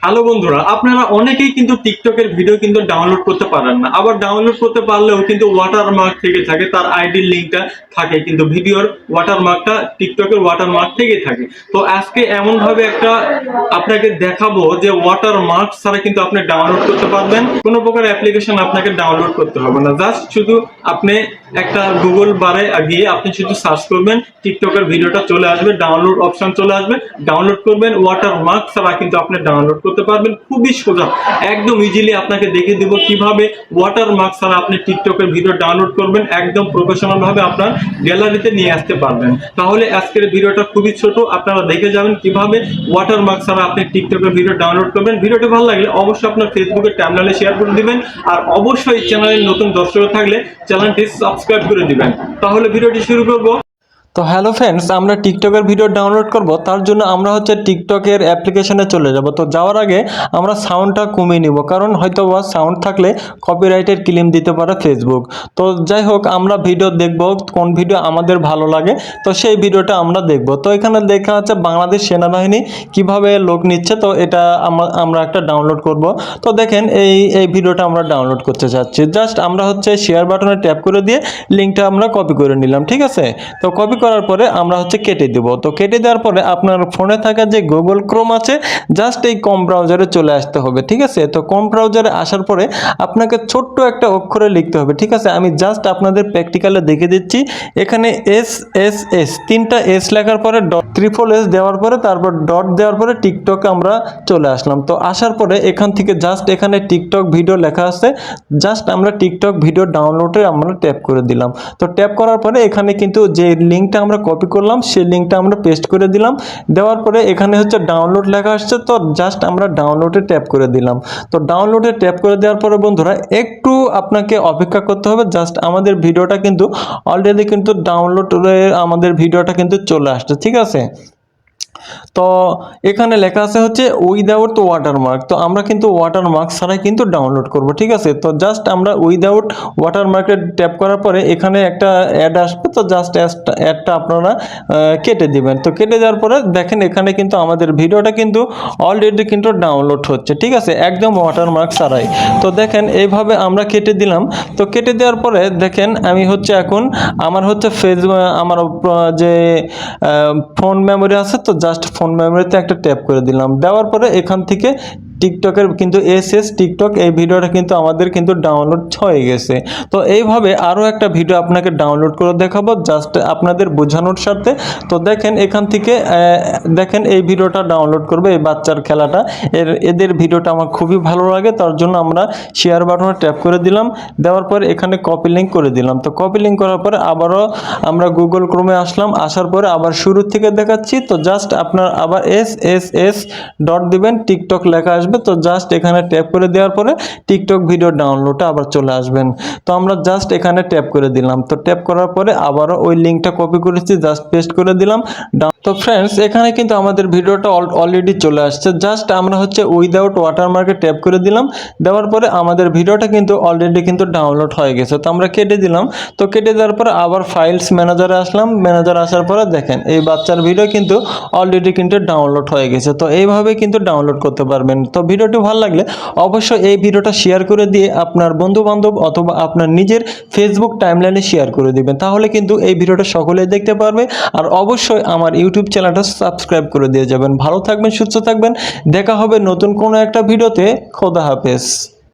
Hello বন্ধুরা, আপনারা অনেকেই কিন্তু টিকটকের ভিডিও কিন্তু ডাউনলোড করতে পারেন না। আবার ডাউনলোড করতে পারলেও কিন্তু ওয়াটারমার্ক থেকে থাকে, তার আইডির লিঙ্কটা থাকে কিন্তু ভিডিওর ওয়াটারমার্কটা টিকটকের ওয়াটারমার্ক থেকেই থাকে। তো আজকে এমন ভাবে একটা আপনাকে দেখাবো যে ওয়াটারমার্ক ছাড়া কিন্তু আপনি ডাউনলোড করতে পারবেন। কোনো প্রকার অ্যাপ্লিকেশন আপনাকে ডাউনলোড করতে হবে না, জাস্ট শুধু আপনি একটা গুগল বারে গিয়ে আপনি শুধু সার্চ করবেন, টিকটকের ভিডিওটা চলে আসবে, ডাউনলোড অপশন চলে আসবে, ডাউনলোড করবেন। ওয়াটারমার্ক ছাড়া কিন্তু আপনি ডাউনলোড করতে পারবেন, খুবই সোজা, একদম ইজিলি আপনাকে দেখিয়ে দিব কিভাবে ওয়াটারমার্ক ছাড়া আপনি টিকটকের ভিডিও ডাউনলোড করবেন, একদম প্রফেশনাল ভাবে আপনার গ্যালারিতে নিয়ে আসতে পারবেন। তাহলে আজকের ভিডিওটা খুবই ছোট, আপনারা দেখে যাবেন কিভাবে ওয়াটারমার্ক ছাড়া আপনি টিকটকের ভিডিও ডাউনলোড করবেন। ভিডিওটি ভালো লাগলে অবশ্যই আপনার ফেসবুকের টাইমলাইনে শেয়ার করে দিবেন, আর অবশ্যই চ্যানেলের নতুন দর্শক থাকলে চ্যানেলটি সাবস্ক্রাইব করে দিবেন। তাহলে ভিডিওটি শুরু করব। তো হ্যালো ফ্রেন্ডস, আমরা টিকটকের ভিডিও ডাউনলোড করব, তার জন্য আমরা টিকটকের অ্যাপ্লিকেশনে চলে যাব। তো যাওয়ার আগে আমরা সাউন্ডটা কমিয়ে নিব, কারণ হয়তো বা সাউন্ড থাকলে কপিরাইটের ক্লেম দিতে পারে ফেসবুক। তো যাই হোক, আমরা ভিডিও দেখব, কোন ভিডিও আমাদের ভালো লাগে তো সেই ভিডিওটা আমরা দেখব। তো এখানে দেখা যাচ্ছে বাংলাদেশ সেনাবাহিনী কিভাবে লোক নিচ্ছে, তো এটা আমরা একটা ডাউনলোড করব। তো দেখেন এই ভিডিওটা আমরা ডাউনলোড করতে চাচ্ছি। জাস্ট আমরা শেয়ার বাটনে ট্যাপ করে দিয়ে লিঙ্কটা আমরা কপি করে নিলাম, ঠিক আছে। তো কপি করার পরে আমরা কেটে দেব। তো কেটে দেওয়ার পরে আপনার ফোনে থাকা যে গুগল ক্রোম আছে, জাস্ট এই কম ব্রাউজারে চলে আসতে হবে, ঠিক আছে। তো কম ব্রাউজারে আসার পরে আপনাকে ছোট্ট একটা অক্ষরে লিখতে হবে, ঠিক আছে। আমি জাস্ট আপনাদের প্র্যাকটিক্যালে দেখে দিচ্ছি। এখানে এস তিনটা এস লেখার পরে ট্রিপল এস দেওয়ার পরে তারপর ডট দেওয়ার পরে টিকটক আমরা চলে আসলাম। তো আসার পরে এখান থেকে জাস্ট এখানে টিকটক ভিডিও লেখা আছে, জাস্ট আমরা টিকটক ভিডিও ডাউনলোডে আমরা ট্যাপ করে দিলাম। তো ট্যাপ করার পরে এখানে কিন্তু যে লিঙ্কটা আমরা কপি করলাম সেই লিঙ্কটা আমরা পেস্ট করে দিলাম। দেওয়ার পরে এখানে ডাউনলোড লেখা আসছে, তো জাস্ট আমরা ডাউনলোডে ট্যাপ করে দিলাম। তো ডাউনলোডে ট্যাপ করে দেওয়ার পরে বন্ধুরা একটু আপনাকে অপেক্ষা করতে হবে। জাস্ট আমাদের ভিডিওটা কিন্তু অলরেডি কিন্তু ডাউনলোড আমাদের ভিডিওটা কিন্তু চলে আসছে, ঠিক আছে। তো এখানে লেখা আছে উইদাউট ওয়াটারমার্ক। তো আমরা কিন্তু ওয়াটারমার্ক ছাড়াই কিন্তু ডাউনলোড করব, ঠিক আছে। তো জাস্ট আমরা উইদাউট ওয়াটারমার্কে ট্যাপ করার পরে এখানে একটা অ্যাড আসবে, তো জাস্ট অ্যাডটা আপনারা কেটে দিবেন। তো কেটে দেওয়ার পরে দেখেন এখানে কিন্তু আমাদের ভিডিওটা কিন্তু অলরেডি কিন্তু ডাউনলোড হচ্ছে, ঠিক আছে, একদম ওয়াটারমার্ক ছাড়াই। তো দেখেন এইভাবে আমরা কেটে দিলাম। তো কেটে দেওয়ার পরে দেখেন আমি এখন আমার আমার যে ফোন মেমোরি আছে, তো জাস্ট ফোন মেমোরিতে একটা ট্যাপ করে দিলাম। দেওয়ার পরে এখান থেকে টিকটকের কিন্তু টিকটক এই ভিডিওটা কিন্তু আমাদের কিন্তু ডাউনলোড হয়ে গেছে। তো এইভাবে আরও একটা ভিডিও আপনাকে ডাউনলোড করে দেখাবো, জাস্ট আপনাদের বোঝানোর সাথে। তো দেখেন এখান থেকে দেখেন এই ভিডিওটা ডাউনলোড করবে, এই বাচ্চার খেলাটা, এদের ভিডিওটা আমার খুবই ভালো লাগে, তার জন্য আমরা শেয়ার বাটনে ট্যাপ করে দিলাম। দেওয়ার পর এখানে কপি লিঙ্ক করে দিলাম। তো কপি লিঙ্ক করার পরে আবারও আমরা গুগল ক্রোমে আসলাম, আসার পরে আবার শুরু থেকে দেখাচ্ছি। তো জাস্ট আপনার আবার এস ডট দিবেন, টিকটক লেখা আসবে। তো জাস্ট এখানে ট্যাপ করে দেওয়ার পরে টিকটক ভিডিও ডাউনলোডে আবার চলে আসবেন। তো আমরা জাস্ট এখানে ট্যাপ করে দিলাম। তো ট্যাপ করার পরে আবারও ওই লিঙ্কটা কপি করেছি, জাস্ট পেস্ট করে দিলাম। তো ফ্রেন্ডস, এখানে কিন্তু আমাদের ভিডিওটা অলরেডি চলে আসছে। জাস্ট আমরা উইদাউট ওয়াটারমার্কে ট্যাপ করে দিলাম। দেওয়ার পরে আমাদের ভিডিওটা কিন্তু অলরেডি কিন্তু ডাউনলোড হয়ে গেছে। তো আমরা কেটে দিলাম। তো কেটে দেওয়ার পরে আবার ফাইলস ম্যানেজারে আসলাম। ম্যানেজার আসার পরে দেখেন এই বাচ্চার ভিডিও কিন্তু অলরেডি কিন্তু ডাউনলোড হয়ে গেছে। তো এইভাবে কিন্তু ডাউনলোড করতে পারবেন। তো ভিডিওটি ভালো লাগলে অবশ্যই এই ভিডিওটা শেয়ার করে দিয়ে আপনার বন্ধু বান্ধব অথবা আপনার নিজের ফেসবুক টাইমলাইনে শেয়ার করে দিবেন, তাহলে কিন্তু এই ভিডিওটা সকলেই দেখতে পারবে। আর অবশ্যই আমার ইউটিউব চ্যানেলটা সাবস্ক্রাইব করে দিয়ে যাবেন। ভালো থাকবেন, সুস্থ থাকবেন, দেখা হবে নতুন কোনো একটা ভিডিওতে। খোদা হাফেজ।